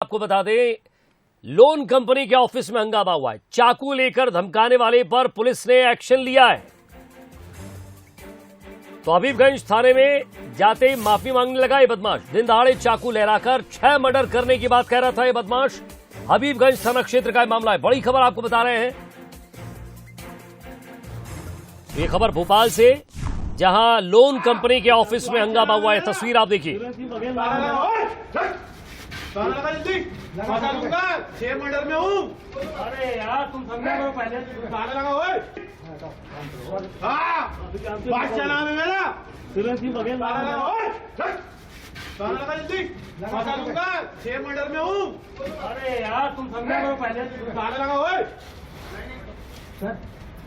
आपको बता दें, लोन कंपनी के ऑफिस में हंगामा हुआ है। चाकू लेकर धमकाने वाले पर पुलिस ने एक्शन लिया है। तो हबीबगंज थाने में जाते ही माफी मांगने लगा ये बदमाश। दिन दहाड़े चाकू लहराकर 6 मर्डर करने की बात कह रहा था ये बदमाश। हबीबगंज थाना क्षेत्र का मामला है। बड़ी खबर आपको बता रहे हैं। ये खबर भोपाल से, जहां लोन कंपनी के ऑफिस में हंगामा हुआ है। तस्वीर आप देखिए। 6 मर्डर में हूँ। अरे यार तुम समझा करो पहले। ताला लगा हुआ है। बादशाह नाम है मेरा। ताला लगा हुआ है। ताला लगा जल्दी। पता लूंगा 6 मर्डर में हूँ। अरे यार तुम समझा करो पहले। ताला लगा हुआ है।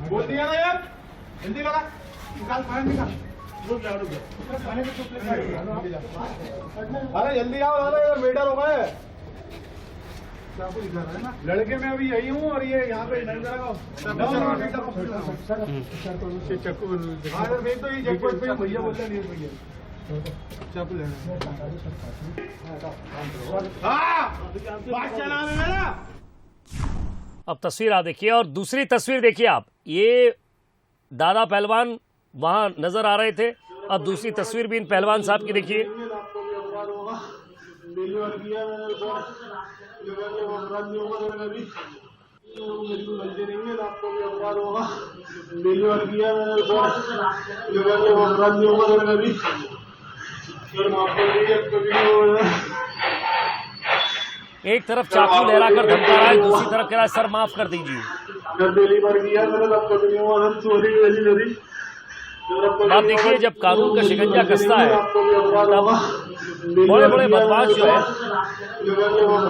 बोल दिया ना यार, जल्दी लगा। निकाल फाइल निकाल। अरे जल्दी आओ, मेडल हो गए। लड़के में अभी यही हूँ और ये यहाँ पे नहीं लगाओ। चक्कू तो ये जगपत पे भैया बोलते नहीं भैया चाकू लेना। बादशाह नाम है मेरा। अब तस्वीर आप देखिए और दूसरी तस्वीर देखिए आप। ये दादा पहलवान वहां नजर आ रहे थे। अब दूसरी तस्वीर भी इन पहलवान साहब की देखिए। एक तरफ चाकू लहराकर धमका रहा है, दूसरी तरफ कह रहा है सर माफ कर दीजिए। आप देखिए, जब कानून का शिकंजा कसता है तब बड़े बड़े बदमाश जो है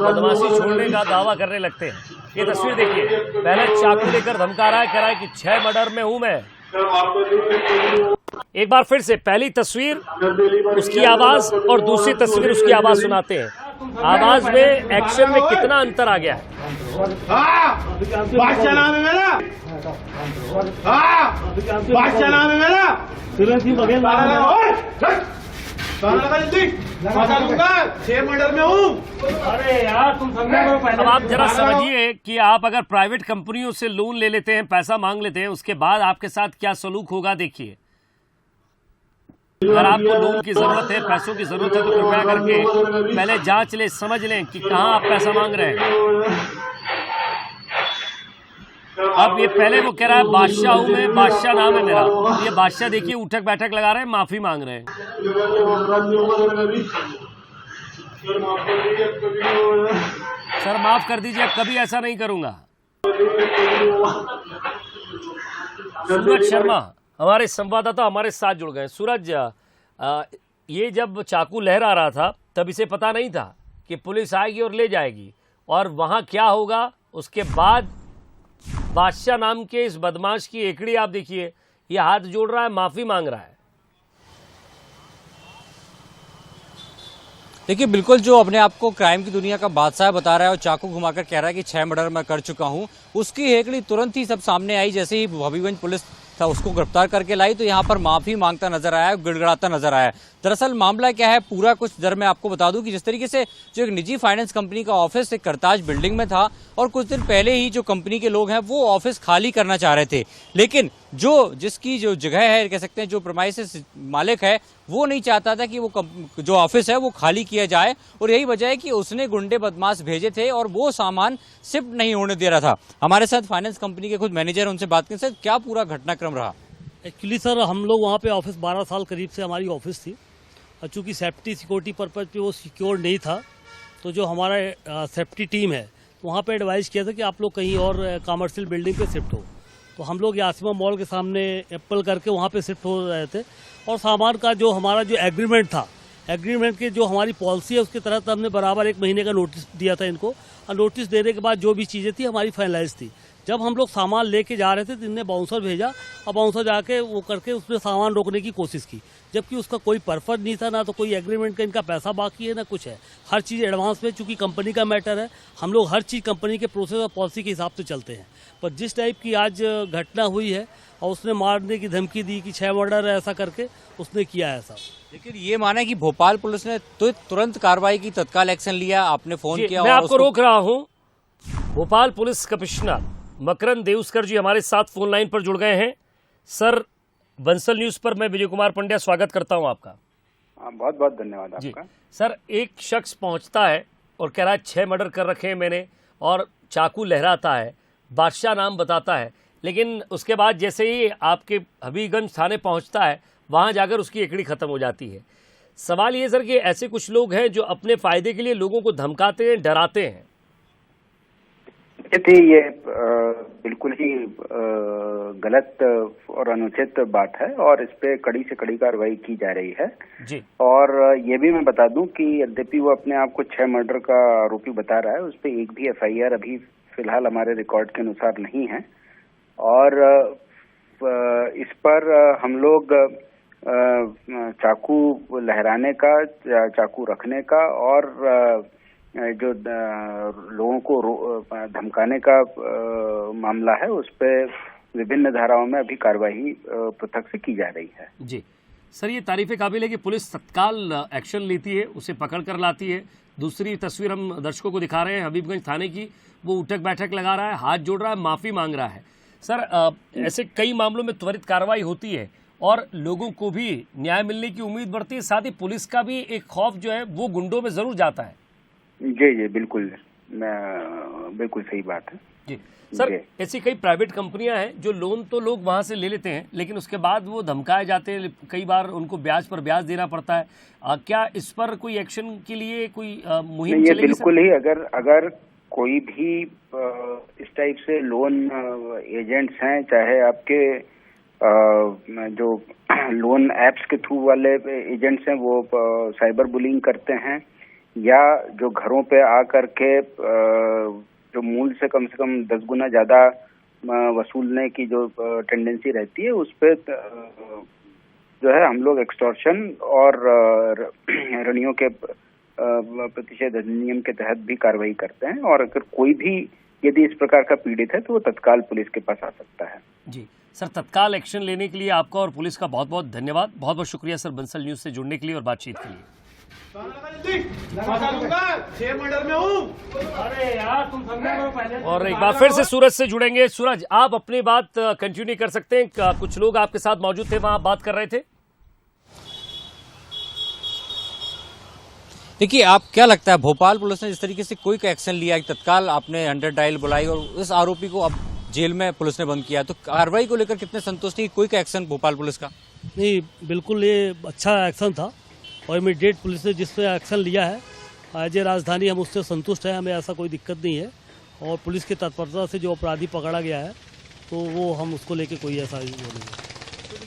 बदमाशी छोड़ने का दावा करने लगते हैं। ये तस्वीर देखिए। पहले चाकू लेकर धमका रहा है, कह रहा है कि 6 मर्डर में हूं मैं। एक बार फिर से पहली तस्वीर उसकी आवाज और दूसरी तस्वीर उसकी आवाज सुनाते हैं। आवाज में, एक्शन में कितना अंतर आ गया है। बादशाह नाम है मेरा। बादशाह नाम है मेरा। जल्दी पता लूंगा 6 मर्डर में हूँ। अरे यार तुम समझा करो पहले। अब आप जरा समझिए कि आप अगर प्राइवेट कंपनियों से लोन ले लेते हैं, पैसा मांग लेते हैं, उसके बाद आपके साथ क्या सलूक होगा देखिए। अगर आपको लोन की जरूरत है, पैसों की जरूरत है, तो कृपया करके पहले जांच लें, समझ लें कि कहां आप पैसा मांग रहे हैं। अब ये पहले वो कह रहा है बादशाह हूं मैं, बादशाह नाम है मेरा। ये बादशाह देखिए उठक बैठक लगा रहे हैं, माफी मांग रहे हैं। सर माफ कर दीजिए, कभी ऐसा नहीं करूंगा। सूरज शर्मा हमारे संवाददाता हमारे साथ जुड़ गए। सूरज, ये जब चाकू लहरा रहा था तब इसे पता नहीं था कि पुलिस आएगी और ले जाएगी, और वहां क्या होगा उसके बाद बादशाह नाम के इस बदमाश की एकड़ी आप देखिए। ये हाथ जोड़ रहा है, माफी मांग रहा है। देखिए, बिल्कुल जो अपने आप को क्राइम की दुनिया का बादशाह बता रहा है और चाकू घुमाकर कह रहा है कि 6 मर्डर मैं कर चुका हूं, उसकी हेकड़ी तुरंत ही सब सामने आई। जैसे ही हबीबगंज पुलिस था उसको गिरफ्तार करके लाई तो यहाँ पर माफी मांगता नजर आया, गिड़गिड़ाता नजर आया। दरअसल मामला क्या है पूरा कुछ दर मैं आपको बता दूं कि जिस तरीके से जो एक निजी फाइनेंस कंपनी का ऑफिस एक करताज बिल्डिंग में था और कुछ दिन पहले ही जो कंपनी के लोग हैं वो ऑफिस खाली करना चाह रहे थे, लेकिन जिसकी जो जगह है, कह सकते हैं जो प्रीमाइसेस मालिक है, वो नहीं चाहता था कि वो जो ऑफिस है वो खाली किया जाए। और यही वजह है कि उसने गुंडे बदमाश भेजे थे और वो सामान शिफ्ट नहीं होने दे रहा था। हमारे साथ फाइनेंस कंपनी के खुद मैनेजर, उनसे बात करें। सर, क्या पूरा घटनाक्रम रहा? एक्चुअली सर, हम लोग वहाँ पे ऑफिस 12 साल करीब से हमारी ऑफिस थी, और चूँकि सेफ्टी सिक्योरिटी पर्पज पे वो सिक्योर नहीं था, तो जो हमारा सेफ्टी टीम है वहाँ पे एडवाइस किया था कि आप लोग कहीं और कमर्शियल बिल्डिंग पे शिफ्ट हो। तो हम लोग यासिमा मॉल के सामने एप्पल करके वहाँ पे शिफ्ट हो रहे थे, और सामान का जो हमारा जो एग्रीमेंट था, एग्रीमेंट की जो हमारी पॉलिसी है उसके तहत हमने बराबर 1 महीने का नोटिस दिया था इनको, और नोटिस देने के बाद जो भी चीज़ें थी हमारी फाइनलाइज थी। जब हम लोग सामान लेके जा रहे थे तो इनने बाउंसर भेजा, और बाउंसर जाके वो करके उसमें सामान रोकने की कोशिश की। जबकि उसका कोई पर्पज नहीं था, ना तो कोई एग्रीमेंट का इनका पैसा बाकी है ना कुछ है। हर चीज़ एडवांस में, चूंकि कंपनी का मैटर है, हम लोग हर चीज़ कंपनी के प्रोसेस और पॉलिसी के हिसाब से चलते हैं। पर जिस टाइप की आज घटना हुई है और उसने मारने की धमकी दी कि 6 मर्डर है, ऐसा करके उसने किया ऐसा। लेकिन ये माना है कि भोपाल पुलिस ने तुरंत कार्रवाई की, तत्काल एक्शन लिया, आपने फोन किया। मैं और आपको रोक रहा हूं। भोपाल पुलिस कमिश्नर मकरंद देउस्कर जी हमारे साथ फोन लाइन पर जुड़ गए हैं। सर, बंसल न्यूज पर मैं विजय कुमार पंड्या स्वागत करता हूं आपका। बहुत बहुत धन्यवाद आपका। सर, एक शख्स पहुंचता है और कह रहा है 6 मर्डर कर रखे हैं मैंने, और चाकू लहराता है, बादशाह नाम बताता है, लेकिन उसके बाद जैसे ही आपके हबीबगंज थाने पहुंचता है, वहां जाकर उसकी एकड़ी खत्म हो जाती है। सवाल ये सर कि ऐसे कुछ लोग हैं जो अपने फायदे के लिए लोगों को धमकाते हैं, डराते हैं। ये बिल्कुल ही गलत और अनुचित बात है और इस पे कड़ी से कड़ी कार्रवाई की जा रही है जी। और ये भी मैं बता दूं कि यद्यपि वो अपने आप को 6 मर्डर का आरोपी बता रहा है, उस पे एक भी FIR अभी फिलहाल हमारे रिकॉर्ड के अनुसार नहीं है। और इस पर हम लोग चाकू लहराने का, चाकू रखने का और जो लोगों को धमकाने का मामला है, उस पे विभिन्न धाराओं में अभी कार्रवाई पृथक से की जा रही है। जी सर, ये तारीफ काबिल है कि पुलिस तत्काल एक्शन लेती है, उसे पकड़ कर लाती है। दूसरी तस्वीर हम दर्शकों को दिखा रहे हैं हबीबगंज थाने की, वो उठक बैठक लगा रहा है, हाथ जोड़ रहा है, माफी मांग रहा है। सर, ऐसे कई मामलों में त्वरित कार्रवाई होती है और लोगों को भी न्याय मिलने की उम्मीद बढ़ती है, साथ ही पुलिस का भी एक खौफ जो है वो गुंडों में जरूर जाता है। जी बिल्कुल, बिल्कुल सही बात है जी। सर, ऐसी कई प्राइवेट कंपनियां हैं जो लोन तो लोग वहां से ले लेते हैं, लेकिन उसके बाद वो धमकाए जाते हैं, कई बार उनको ब्याज पर ब्याज देना पड़ता है। क्या इस पर कोई एक्शन के लिए कोई मुहिम चलेगी? बिल्कुल ही, अगर कोई भी इस टाइप से लोन एजेंट्स हैं, चाहे आपके जो लोन एप्स के थ्रू वाले एजेंट्स हैं वो साइबर बुलिंग करते हैं, या जो घरों पे आकर के जो मूल से कम 10 गुना ज्यादा वसूलने की जो टेंडेंसी रहती है, उस पे जो है हम लोग एक्सटॉर्शन और ऋणियों के प्रतिषेध अधिनियम के तहत भी कार्रवाई करते हैं। और अगर कोई भी यदि इस प्रकार का पीड़ित है तो वो तत्काल पुलिस के पास आ सकता है। जी सर, तत्काल एक्शन लेने के लिए आपका और पुलिस का बहुत बहुत धन्यवाद। बहुत बहुत शुक्रिया सर, बंसल न्यूज से जुड़ने के लिए और बातचीत के लिए। 6 मर्डर में हूँ। अरे यार, तुम समझा करो पहले। और एक बार फिर से सूरज से जुड़ेंगे। सूरज, आप अपनी बात कंटिन्यू कर सकते हैं। कुछ लोग आपके साथ मौजूद थे, वहां बात कर रहे थे। देखिए, आप क्या लगता है, भोपाल पुलिस ने जिस तरीके से कोई एक्शन लिया, तत्काल आपने 100 डायल बुलाई और उस आरोपी को अब जेल में पुलिस ने बंद किया, तो कार्रवाई को लेकर कितने संतुष्ट हैं? कोई का एक्शन भोपाल पुलिस का? नहीं, बिल्कुल ये अच्छा एक्शन था और इमीडिएट पुलिस ने जिस पे एक्शन लिया है एज ए राजधानी, हम उससे संतुष्ट हैं, हमें ऐसा कोई दिक्कत नहीं है। और पुलिस की तत्परता से जो अपराधी पकड़ा गया है तो वो हम उसको लेके कोई ऐसा वो नहीं है।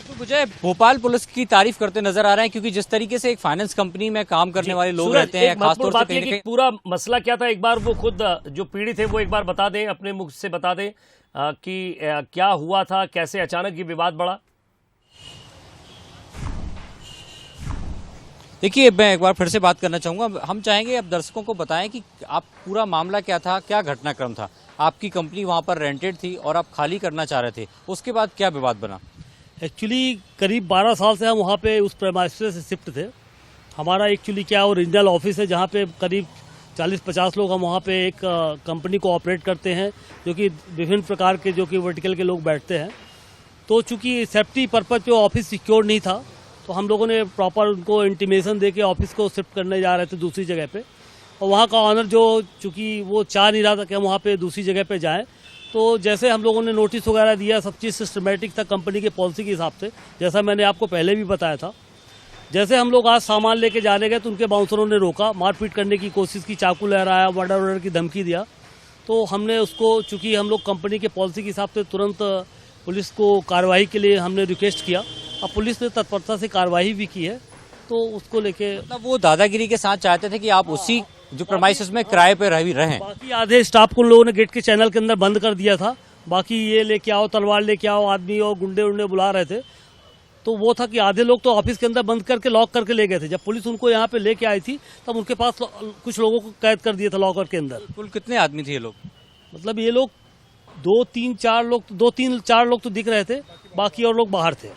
तो मुझे भोपाल पुलिस की तारीफ करते नजर आ रहे हैं, क्योंकि जिस तरीके से एक फाइनेंस कंपनी में काम करने वाले लोग रहते हैं, खासतौर से कहीं ना कहीं पूरा मसला क्या था, एक बार वो खुद जो पीड़ित है वो एक बार बता दें, अपने मुख से बता दें कि क्या हुआ था, कैसे अचानक ये विवाद बढ़ा। देखिए, मैं एक बार फिर से बात करना चाहूंगा। हम चाहेंगे अब दर्शकों को बताएं कि आप पूरा मामला क्या था, क्या घटनाक्रम था। आपकी कंपनी वहां पर रेंटेड थी और आप खाली करना चाह रहे थे, उसके बाद क्या विवाद बना? एक्चुअली करीब 12 साल से हम वहाँ पे उस प्रेमाइसेस से शिफ्ट थे। हमारा एक्चुअली क्या ओरिजिनल ऑफिस है, जहाँ पे करीब 40-50 लोग हम वहाँ पे एक कंपनी को ऑपरेट करते हैं, जो कि विभिन्न प्रकार के जो कि वर्टिकल के लोग बैठते हैं। तो चूँकि सेफ्टी पर्पज पे ऑफिस सिक्योर नहीं था, तो हम लोगों ने प्रॉपर उनको इंटीमेशन दे के ऑफिस को शिफ्ट करने जा रहे थे दूसरी जगह पे। और वहाँ का ऑनर जो चूँकि वो चाह नहीं रहा था कि हम वहाँ पे दूसरी जगह पे जाएं, तो जैसे हम लोगों ने नोटिस वगैरह दिया, सब चीज़ सिस्टमेटिक था कंपनी के पॉलिसी के हिसाब से, जैसा मैंने आपको पहले भी बताया था। जैसे हम लोग आज सामान लेके जाने गए तो उनके बाउंसरों ने रोका, मारपीट करने की कोशिश की, चाकू लहराया, मर्डर की धमकी दिया। तो हमने उसको, चूँकि हम लोग कंपनी के पॉलिसी के हिसाब से तुरंत पुलिस को कार्रवाई के लिए हमने रिक्वेस्ट किया। अब पुलिस ने तत्परता से कार्रवाई भी की है, तो उसको लेके मतलब वो दादागिरी के साथ चाहते थे कि आप उसी जो प्रमाइसेस में किराए पे रहें। बाकी आधे स्टाफ को लोगों ने गेट के चैनल के अंदर बंद कर दिया था। बाकी ये लेके आओ, तलवार लेके आओ, आदमी और गुंडे उंडे बुला रहे थे। तो वो था कि आधे लोग तो ऑफिस के अंदर बंद करके लॉक करके ले गए थे। जब पुलिस उनको यहाँ पे लेके आई थी तब उनके पास कुछ लोगों को कैद कर दिया था लॉकर के अंदर। कुल कितने आदमी थे ये लोग? मतलब ये लोग 2-3-4 लोग तो दिख रहे थे, बाकी और लोग बाहर थे।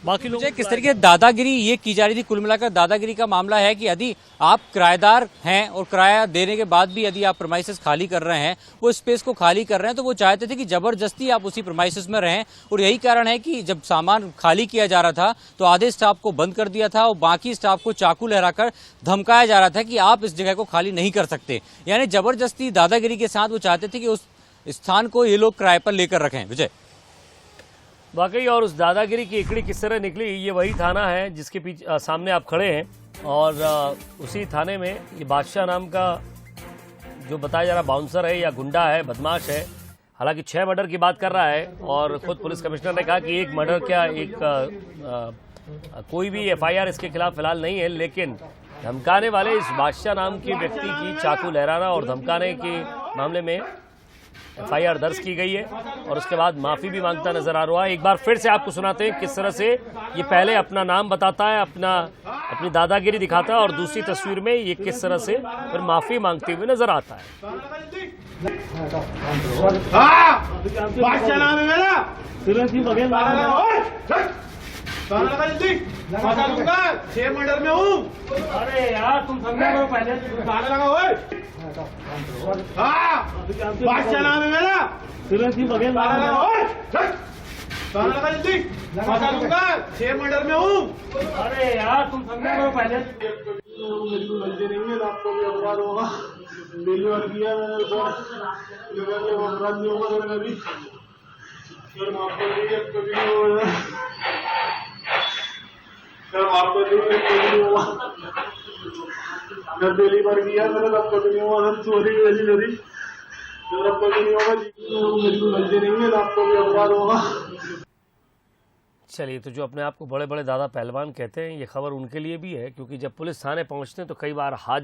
बाकी लोग किस तरीके से दादागिरी ये की जा रही थी? कुल मिलाकर दादागिरी का मामला है कि यदि आप किराएदार हैं और किराया देने के बाद भी यदि आप प्रेमाइसेस खाली कर रहे हैं, वो स्पेस को खाली कर रहे हैं, तो वो चाहते थे कि जबरदस्ती आप उसी प्रेमाइसेस में रहें। और यही कारण है कि जब सामान खाली किया जा रहा था तो आधे स्टाफ को बंद कर दिया था और बाकी स्टाफ को चाकू लहराकर धमकाया जा रहा था कि आप इस जगह को खाली नहीं कर सकते। यानी जबरदस्ती दादागिरी के साथ वो चाहते थे कि उस स्थान को ये लोग किराए पर लेकर रखें। विजय, वाकई, और उस दादागिरी की इकड़ी किस तरह निकली, ये वही थाना है जिसके पीछे सामने आप खड़े हैं। और उसी थाने में ये बादशाह नाम का जो बताया जा रहा बाउंसर है या गुंडा है, बदमाश है, हालांकि 6 मर्डर की बात कर रहा है। और खुद पुलिस कमिश्नर ने कहा कि एक मर्डर क्या, कोई भी FIR इसके खिलाफ फिलहाल नहीं है, लेकिन धमकाने वाले इस बादशाह नाम के व्यक्ति की चाकू लहराना और धमकाने के मामले में FIR दर्ज की गई है और उसके बाद माफी भी मांगता नजर आ रहा है। एक बार फिर से आपको सुनाते हैं किस तरह से ये पहले अपना नाम बताता है, अपनी दादागिरी दिखाता है, और दूसरी तस्वीर में ये किस तरह से फिर माफी मांगते हुए नजर आता है। बादशाह नाम है मेरा। ताला लगा जल्दी, फंसा दूंगा, 6 मर्डर में हूँ। अरे यार तुम समझा करो पहले। ताला लगा ओए। बादशाह नाम है मेरा। ताला लगा ओए। ताला लगा जल्दी, फंसा दूंगा, 6 मर्डर में हूँ। अरे यार तुम समझा करो पहले। मेरी कोई गलती नहीं है, आपको भी अपराध होगा। डिलीवर किया मैंने तो अपराध नहीं होगा मेरे में भी। सर माफ कर दीजिए, कभी नहीं होगा। सर माफ कर दीजिए, कभी नहीं होगा। मैं पहली बार किया मैंने, तब कभी नहीं हुआ। सर चोरी मेरी सर, अब कभी नहीं होगा। मेरी कोई गलती नहीं है, आपको भी अपराध होगा। चलिए, तो जो अपने आप को बड़े बड़े दादा पहलवान कहते हैं, ये खबर उनके लिए भी है, क्योंकि जब पुलिस थाने पहुंचते हैं तो कई बार हाथ